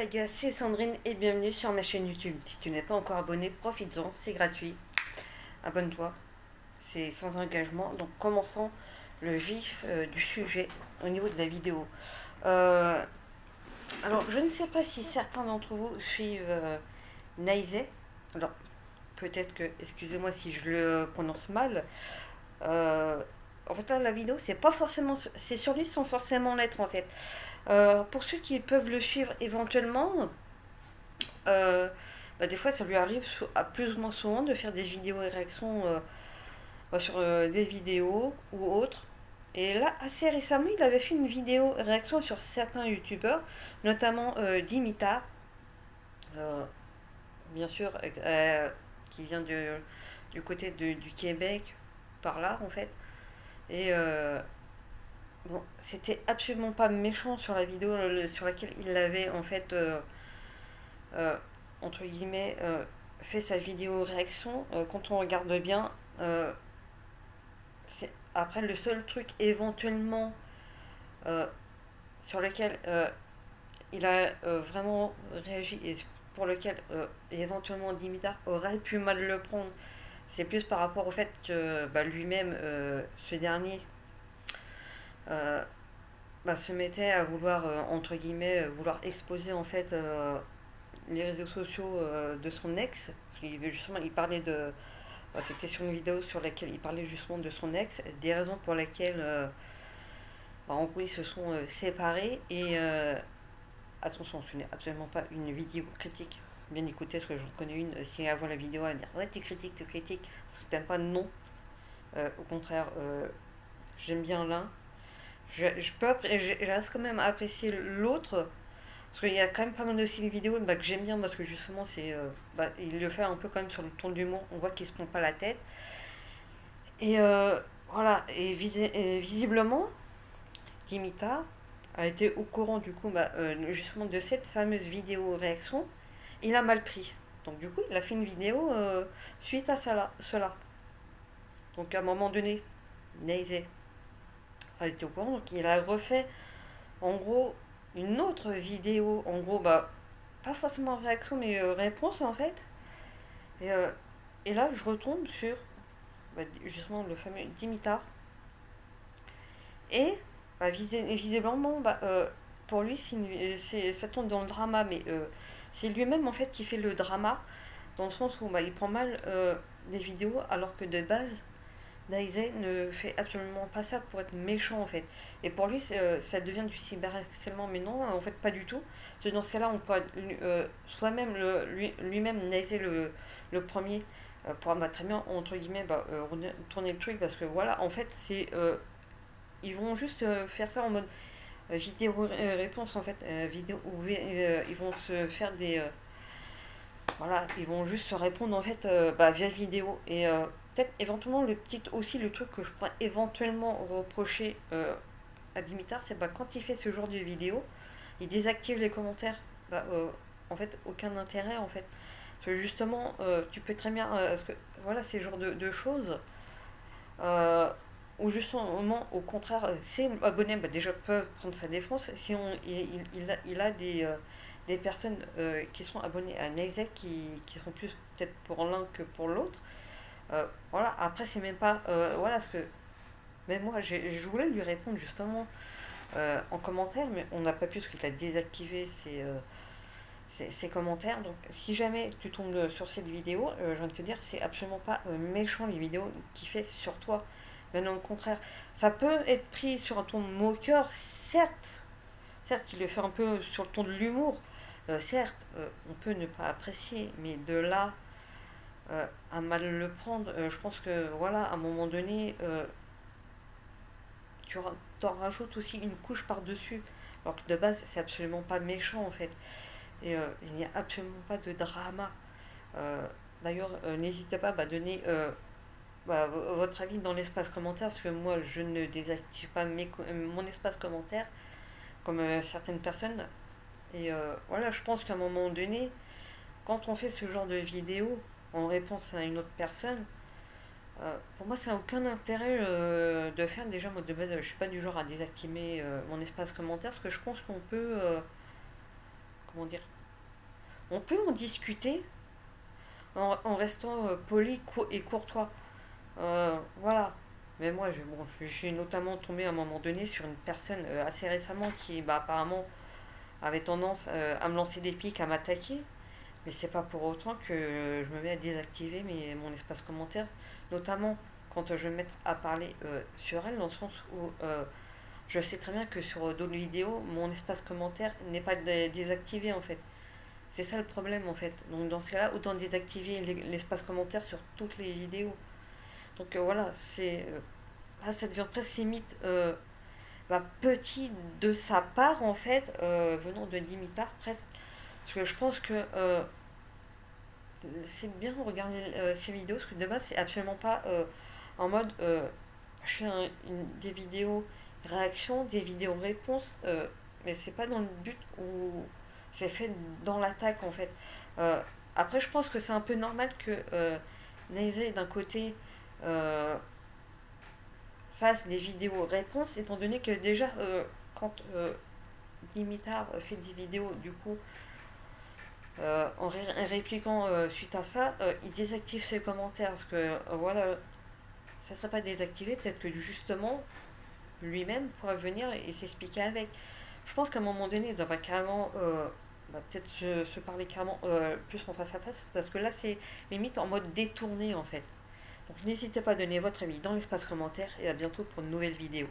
les gars, c'est Sandrine et bienvenue sur ma chaîne YouTube. Si tu n'es pas encore abonné, profites-en, c'est gratuit. Abonne-toi, c'est sans engagement. Donc commençons le vif du sujet au niveau de la vidéo. Euh, alors je ne sais pas si certains d'entre vous suivent Naizé. Alors peut-être que, excusez-moi si je le prononce mal. Euh, En fait là la vidéo c'est pas forcément, c'est sur lui sans forcément l'être en fait. Pour ceux qui peuvent le suivre éventuellement, Euh, des fois, ça lui arrive à plus ou moins souvent de faire des vidéos et réactions sur des vidéos ou autres. Et là, assez récemment, il avait fait une vidéo réaction sur certains youtubeurs, notamment Dimitar, euh, bien sûr, qui vient du côté du Québec, par là en fait. Et bon, c'était absolument pas méchant sur la vidéo sur laquelle il l'avait en fait euh, entre guillemets, fait sa vidéo réaction, quand on regarde bien, euh, c'est après le seul truc éventuellement euh, sur lequel il a vraiment réagi et pour lequel éventuellement Dimitar aurait pu mal le prendre, c'est plus par rapport au fait que lui-même, ce dernier, euh, se mettait à vouloir, entre guillemets, vouloir exposer en fait les réseaux sociaux de son ex. Parce qu'il justement, il parlait de. C'était sur une vidéo sur laquelle il parlait justement de son ex, des raisons pour lesquelles en gros ils se sont séparés. Et attention, ce n'est absolument pas une vidéo critique. Bien écoutez, parce que j'en connais une, si avant la vidéo à dire ouais, tu critiques, parce que t'aimes pas, non. Au contraire, j'aime bien l'un. J'arrive quand même à apprécier l'autre. Parce qu'il y a quand même pas mal aussi de vidéos que j'aime bien parce que justement il le fait un peu quand même sur le ton d'humour, on voit qu'il se prend pas la tête. Et voilà, et visiblement, Dimitar a été au courant du coup justement de cette fameuse vidéo réaction. Il a mal pris. Donc du coup, il a fait une vidéo suite à cela. Donc à un moment donné, Neizé a été au courant, donc il a refait en gros une autre vidéo, en gros pas forcément réaction mais réponse en fait. Et, et là je retombe sur justement le fameux Dimitar. Et visiblement, pour lui, ça tombe dans le drama, mais c'est lui-même en fait qui fait le drama, dans le sens où il prend mal des vidéos, alors que de base, Daisy ne fait absolument pas ça pour être méchant en fait. Et pour lui, ça devient du cyberharcèlement, mais non, en fait, pas du tout. Parce que dans ce cas-là, on peut soi-même, lui-même, Daisy le premier, pour très bien, entre guillemets, tourner le truc, parce que voilà, en fait, ils vont juste faire ça en mode vidéo réponse en fait, vidéo où ils vont se faire des voilà, ils vont juste se répondre en fait via vidéo. Et peut-être éventuellement le truc que je pourrais éventuellement reprocher à Dimitar, c'est quand il fait ce genre de vidéo, il désactive les commentaires. En fait, aucun intérêt en fait. Parce que justement, tu peux très bien, parce que voilà, c'est le genre de choses euh, où justement, au contraire, ces abonnés déjà peuvent prendre sa défense. Si il a des personnes qui sont abonnées à Neizek qui sont plus peut-être pour l'un que pour l'autre. Voilà, après, c'est même pas. Voilà, parce que même moi, je voulais lui répondre justement en commentaire, mais on n'a pas pu parce qu'il a désactivé ses commentaires. Donc, si jamais tu tombes sur cette vidéo, je viens de te dire, c'est absolument pas méchant les vidéos qu'il fait sur toi. Mais non, au contraire, ça peut être pris sur un ton moqueur, certes, qu'il le fait un peu sur le ton de l'humour. Certes, on peut ne pas apprécier, mais de là à mal le prendre, je pense que voilà, à un moment donné, tu t'en rajoutes aussi une couche par-dessus. Alors que de base, c'est absolument pas méchant en fait. Et il n'y a absolument pas de drama. D'ailleurs, n'hésitez pas à donner votre avis dans l'espace commentaire, parce que moi, je ne désactive pas mon espace commentaire, comme certaines personnes. Et voilà, je pense qu'à un moment donné, quand on fait ce genre de vidéo en réponse à une autre personne, pour moi, ça n'a aucun intérêt de faire. Déjà, moi, de base, je suis pas du genre à désactiver mon espace commentaire, parce que je pense qu'on peut comment dire, on peut en discuter en restant poli et courtois. Voilà. Mais moi, bon, je suis notamment tombé à un moment donné sur une personne assez récemment qui, bah, apparemment, avait tendance à me lancer des pics, à m'attaquer. Mais c'est pas pour autant que je me mets à désactiver mon espace commentaire, notamment quand je vais me mettre à parler sur elle, dans le sens où je sais très bien que sur d'autres vidéos, mon espace commentaire n'est pas désactivé en fait. C'est ça le problème en fait. Donc dans ce cas-là, autant désactiver l'espace commentaire sur toutes les vidéos. Donc voilà, là ça devient presque limite bah, petit de sa part en fait, venant de Dimitar presque. Parce que je pense que c'est bien de regarder ces vidéos, parce que de base c'est absolument pas en mode je fais des vidéos réactions, des vidéos réponses, mais c'est pas dans le but où c'est fait dans l'attaque en fait. Euh, Après, je pense que c'est un peu normal que Neizé d'un côté euh, fasse des vidéos réponses, étant donné que déjà quand Dimitar fait des vidéos du coup en répliquant suite à ça, il désactive ses commentaires parce que voilà, ça serait pas désactivé, peut-être que justement lui-même pourrait venir et s'expliquer avec. Je pense qu'à un moment donné, il devrait carrément bah, peut-être se parler carrément plus en face à face, parce que là, c'est limite en mode détourné en fait. Donc n'hésitez pas à donner votre avis dans l'espace commentaire et à bientôt pour une nouvelle vidéo.